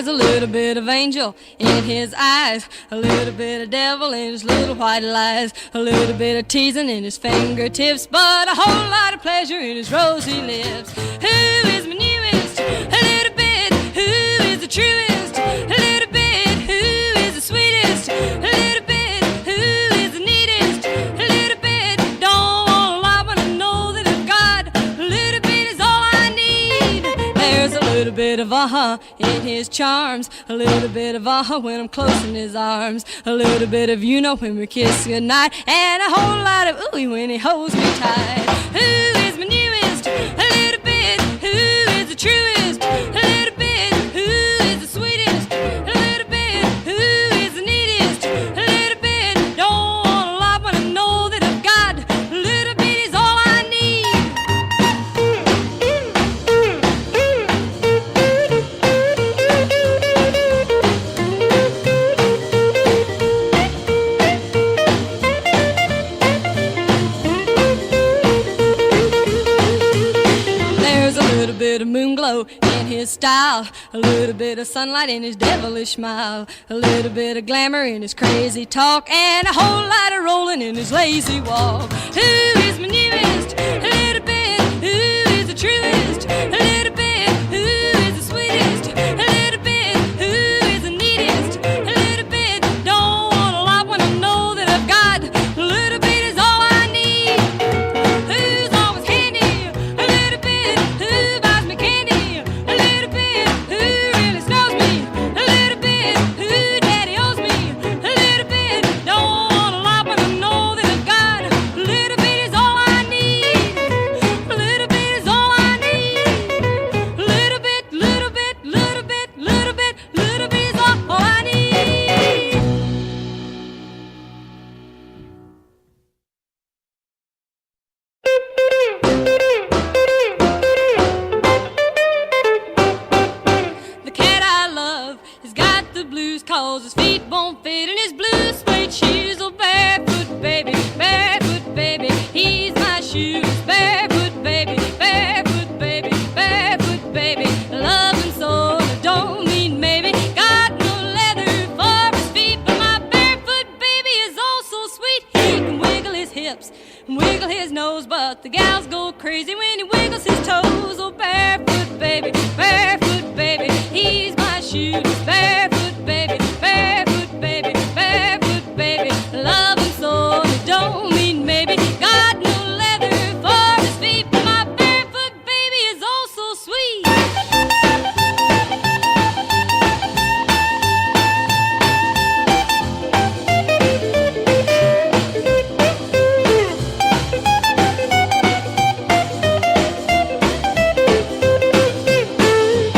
There's a little bit of angel in his eyes, a little bit of devil in his little white lies, a little bit of teasing in his fingertips, but a whole lot of pleasure in his rosy lips. Who is my newest? A little bit. Who is the truest? A little bit. Who is the sweetest? A little bit. Who is the neatest? A little bit. Don't want a lot when I know that I've got a little bit is all I need. There's a little bit of in his charms, a little bit of when I'm close in his arms, a little bit of when we kiss goodnight, and a whole lot of ooey when he holds me tight. Who is my newest? A little bit. Who is the truest? A little bit. Who is the sweetest? A little bit. Who is the neatest? A little bit. Don't want a lot when I know that I've got a little bit is all I need. A little bit of moon glow in his style, a little bit of sunlight in his devilish smile, a little bit of glamour in his crazy talk, and a whole lot of rolling in his lazy walk. Who is my newest? A little bit. Who is the truest? A little bit. Who is the sweetest? A little bit. Who is the neatest? A little bit. Don't want a lot when I know that I've got a little bit is all I need. Who's always handy? A little bit. Who buys me candy? A little bit. Who really snows me? A little bit. Who daddy owes me? A little bit. Don't want a lot when I know that I've got a little bit is all I need. A little bit is all I need. A little bit, little bit, little bit, little bit, little bit is all I need. The cat I love has got the blues, 'cause his feet won't fit in his blue suede shoes. Oh, barefoot baby, he's my shoes. Barefoot baby, barefoot baby, barefoot baby. Love him so, I don't mean maybe. Got no leather for his feet, but my barefoot baby is oh so sweet. He can wiggle his hips and wiggle his nose, but the gals go crazy when he wiggles his toes. Oh, barefoot baby, he's my shoes. Barefoot baby, barefoot baby, barefoot baby. Love him so, I don't mean maybe. Got no leather for his feet, but my barefoot baby is oh so sweet.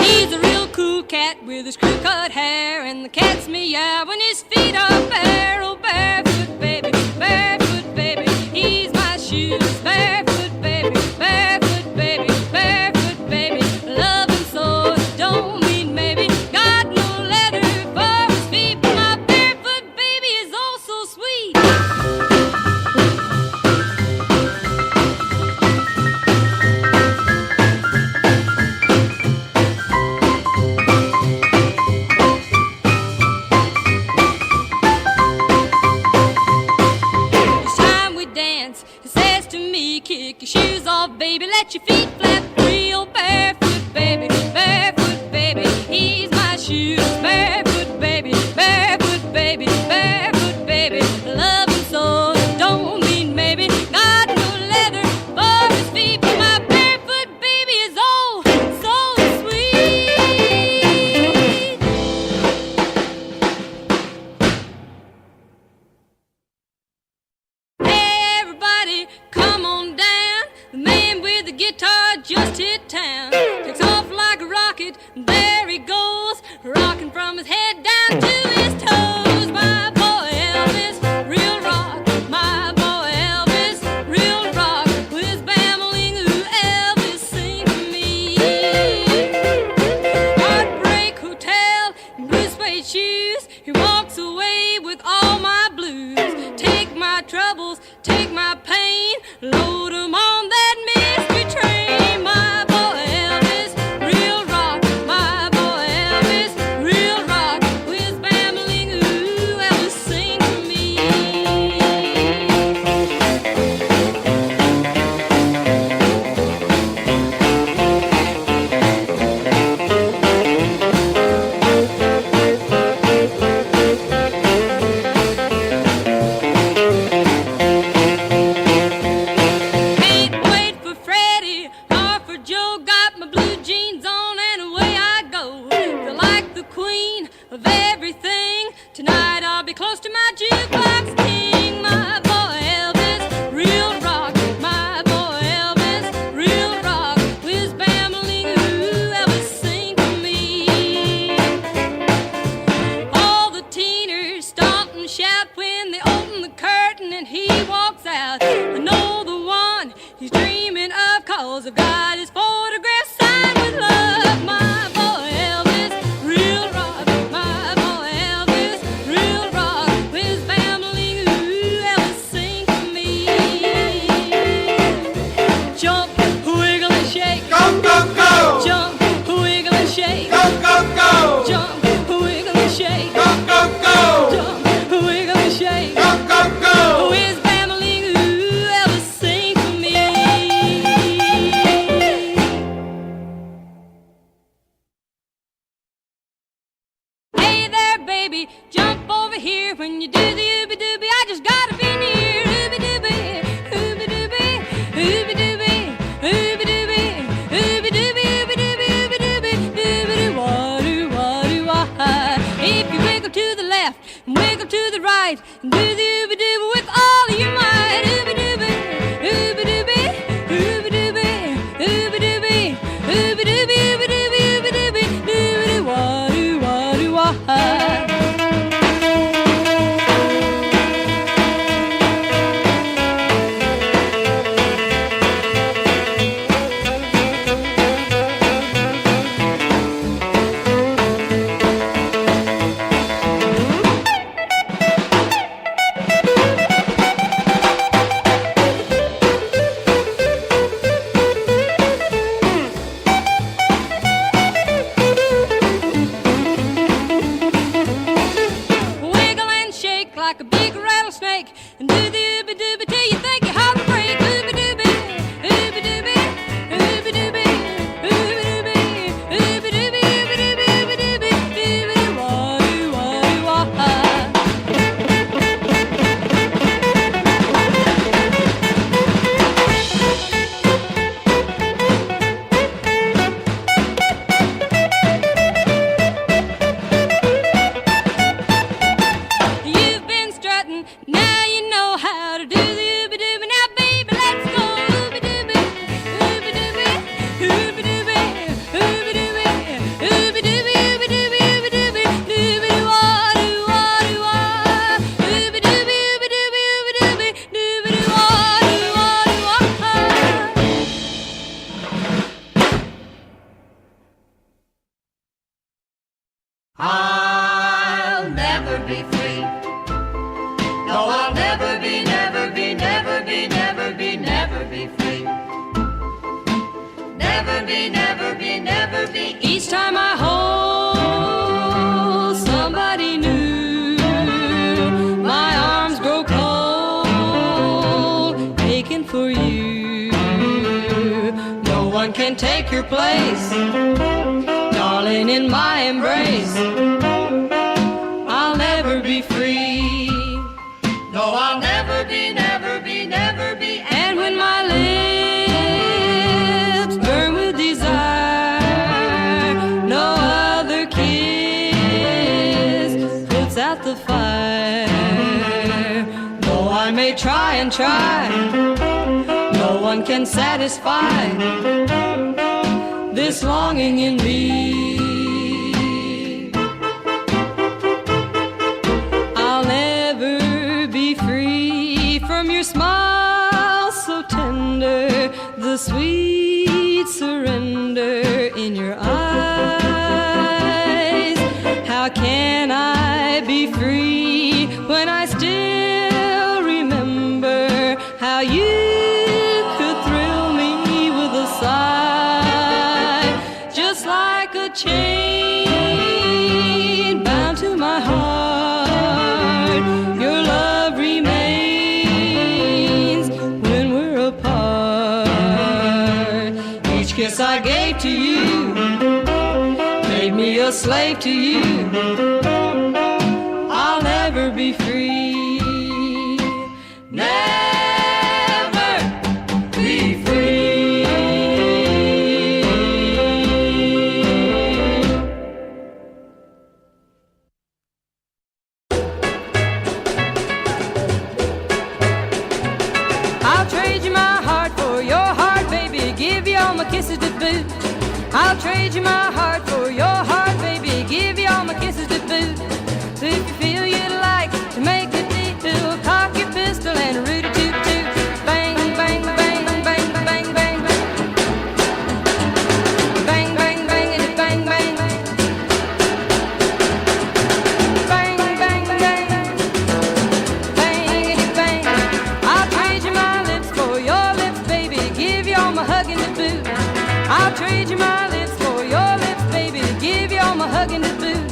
He's a real cool cat with his crew-cut hair, and the cat's meow when his feet are bare. Oh, barefoot baby, he's my shoes. Barefoot baby, barefoot baby, barefoot baby. Love him so, I don't mean maybe. Got no leather for his feet, but my barefoot baby is oh so sweet. Each time we dance, he says to me, kick your shoes off, baby, let your feet flap free. Oh, barefoot baby, he's my shoes. Barefoot baby, barefoot baby, barefoot baby. Love him so, I don't mean maybe. Got no leather for his feet, but my barefoot baby is oh so sweet. Hey, everybody, come on down. The man with the guitar just hit town. Takes off like a rocket, and there he goes, rocking from his head down to his toes. My boy Elvis, real rock. My boy Elvis, real rock. Whiz bambling, ooh, Elvis, sing to me. Heartbreak Hotel, blue suede shoes. He walks away with all my blues. Take my troubles, take my pain, load 'em on that mystery train. My boy Elvis. when you do the ooby dooby. I just gotta be near ooby dooby, ooby dooby, ooby dooby, ooby dooby, ooby dooby, ooby dooby, ooby dooby, dooby doo wah doo wah doo wah. If you wiggle to the left and wiggle to the right and do the ooby dooby with all of your might, ooby dooby, ooby dooby, ooby dooby, ooby dooby, ooby dooby, ooby dooby, ooby dooby, dooby doo wah doo wah doo wah. Like a big rattlesnake and do the ooby dooby till you think your heart will break. Ooby dooby, ooby dooby, ooby dooby, ooby dooby, ooby dooby, ooby dooby, ooby dooby, dooby doo wah doo wah doo wah. Now you know how to do the ooby dooby. Now, baby, let's go ooby dooby, ooby dooby, ooby dooby, ooby dooby, ooby dooby, ooby dooby, ooby dooby, dooby doo wah doo wah doo wah. Ooby dooby, ooby dooby, ooby dooby, dooby doo wah doo wah doo wah. I'll never be free. No, I'll never be, never be, never be, never be, never be free. Never be, never be, never be. Each time I hold somebody new, my arms grow cold, aching for you. No one can take your place, darling, in my embrace. I'll never be free. No, I'll never be, never be, never be. And when my lips burn with desire, no other kiss puts out the fire. Though I may try and try, no one can satisfy this longing in me. From your smile so tender, the sweet surrender in your eyes. How can I be free when I still remember how you could thrill me with a sigh, just like a chain bound to my heart. Your love remains kiss I gave to you made me a slave to you. I'll never be free, never be free. I'll trade you my heart for your heart, baby. Give you all my kisses to boot. I'll trade you my heart for your heart, baby. Give you all my kisses to boot. So if you feel you'd like to make a deal, cock your pistol and root a toot toot. Bang, bang, bang, bang, bang, bang, bang. Bang, bang, bang, and bang, bang. Bang, bang, bang. Bang, and bang. I'll trade you my lips for your lips, baby. Give you all my hugging to boot. I'll trade you my lips for your lips, baby. Give you all my hugging to boot.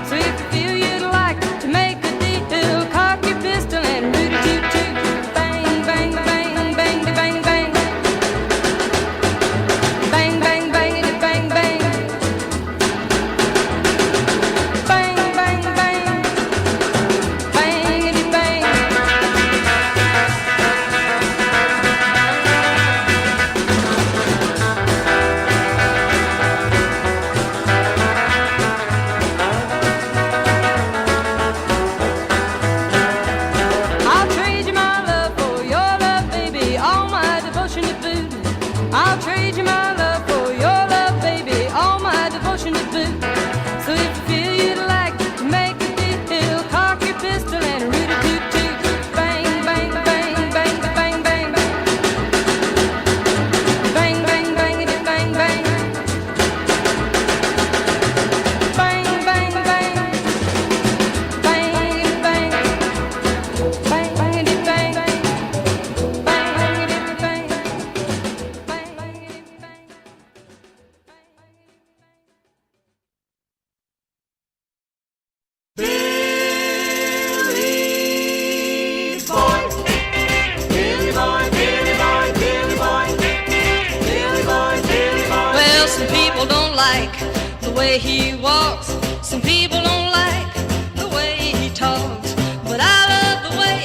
So if you feel you'd like to make a deal, cock your pistol and root a toot toot. Bang, bang, bang, bang, bang, bang. Bang, bang, bang, and bang, bang. Bang, bang, bang. Bang, people don't like the way he walks. Some people don't like the way he talks. But I love the way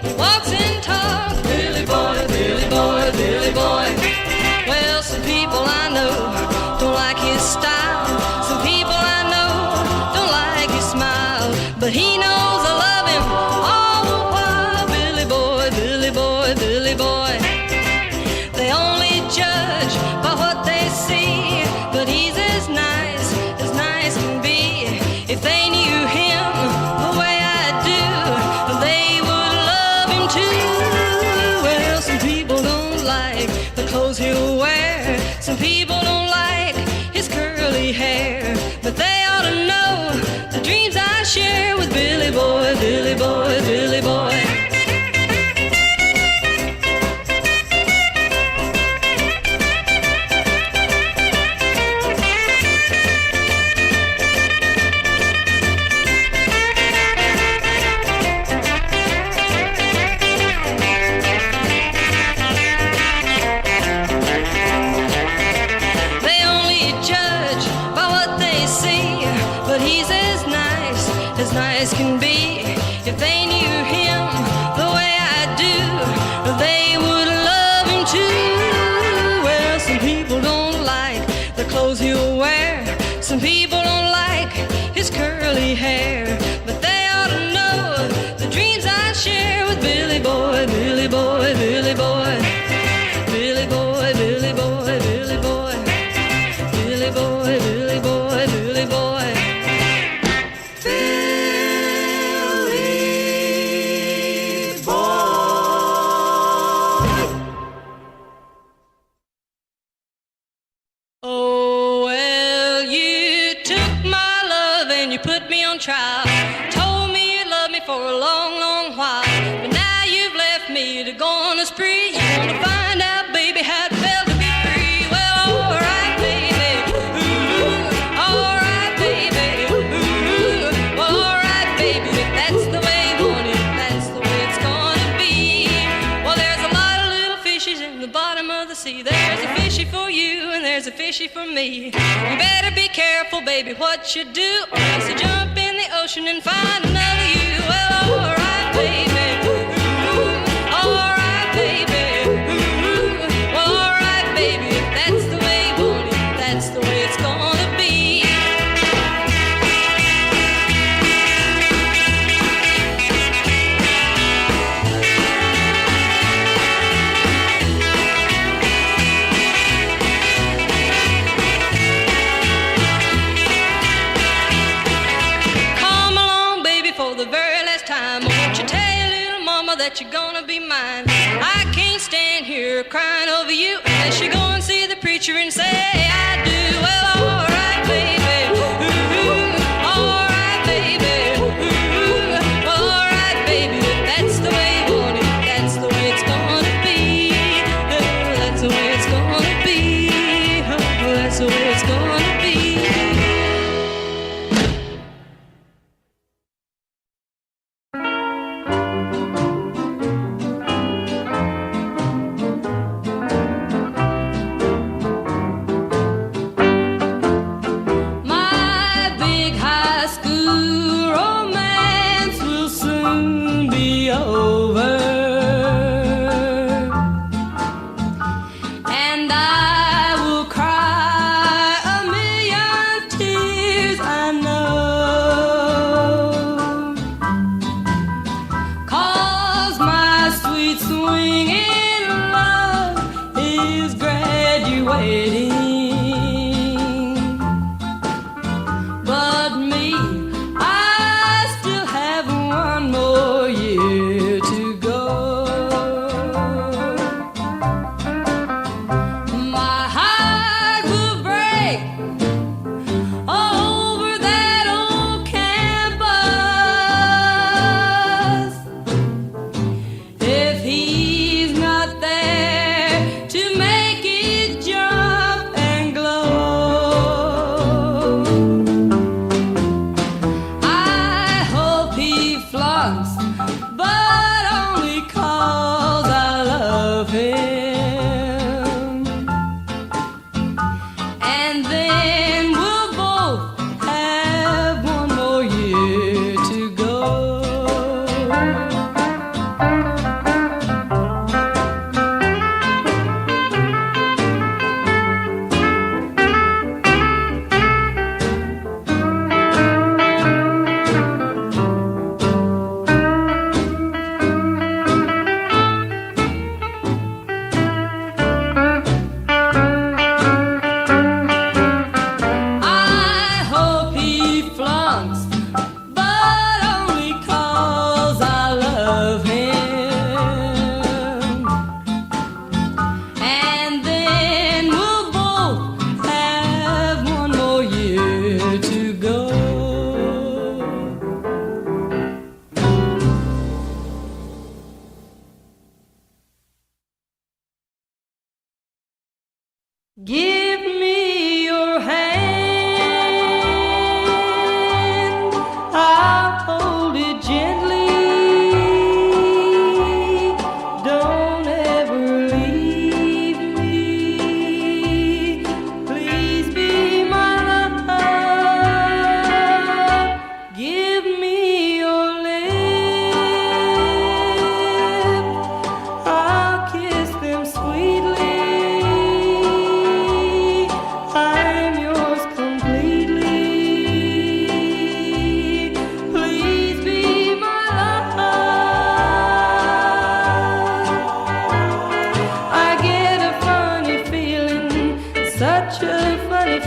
he walks and talks. Billy boy, Billy boy, Billy boy. Well, some people I know don't like his style. Some people I know don't like his smile. But he knows I love him all the while. Billy boy, Billy boy, Billy boy. They only judge by what they see, but he's as nice can be. If they knew him the way I do, they would love him too. Well, some people don't like the clothes he'll wear. Some people don't like his curly hair. But they ought to know the dreams I share with Billy boy, Billy boy, Billy boy. Nice can be. If they knew him the way I do, they would love him too. Well, some people don't like the clothes he'll wear. Some people don't like his curly hair. But they ought to know the dreams I share with Billy boy, Billy boy, Billy boy. Billy boy, Billy boy, Billy boy. Billy boy, Billy boy, Billy boy. Trial. Told me you loved me for a long, long while, but now you've left me to go on a spree. You wanna find out, baby, how it felt to be free. Well, alright, baby. Ooh, alright, baby. Ooh, well, alright, baby. If that's the way you want it, that's the way it's gonna be. Well, there's a lot of little fishes in the bottom of the sea. There's a fishy for you and there's a fishy for me. You better be careful, baby, what you do, or else you jump in the ocean and find another you. Well, alright, baby. Ooh, alright, baby. Ooh, well, alright, baby. If that's the way you want it, that's the way it's gonna be. That you're gonna be mine. I can't stand here crying over you unless you go and see the preacher and say I do. Well, alright, baby. Ooh, alright, baby. Ooh, well, alright, baby. If that's the way you want it, that's the way it's gonna be. Oh, that's the way it's gonna be. Oh, that's the way it's gonna be.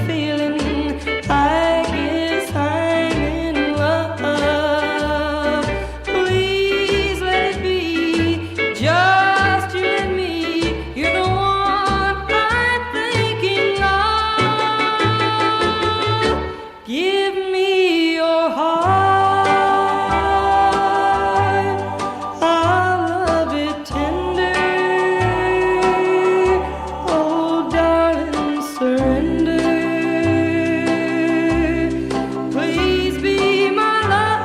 feeling. I guess I'm in love. Please let it be just you and me. You're the one I'm thinking of. Give me your heart. I'll love it tender. Oh, darling, surrender. Please be my love.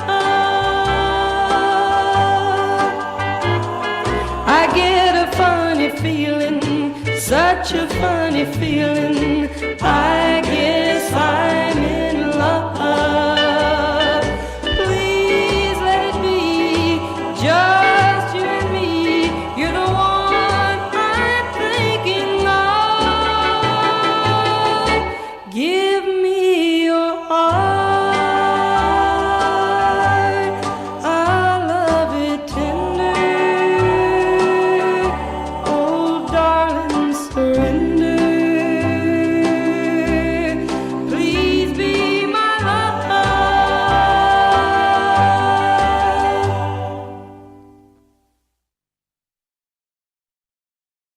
I get a funny feeling, such a funny feeling. I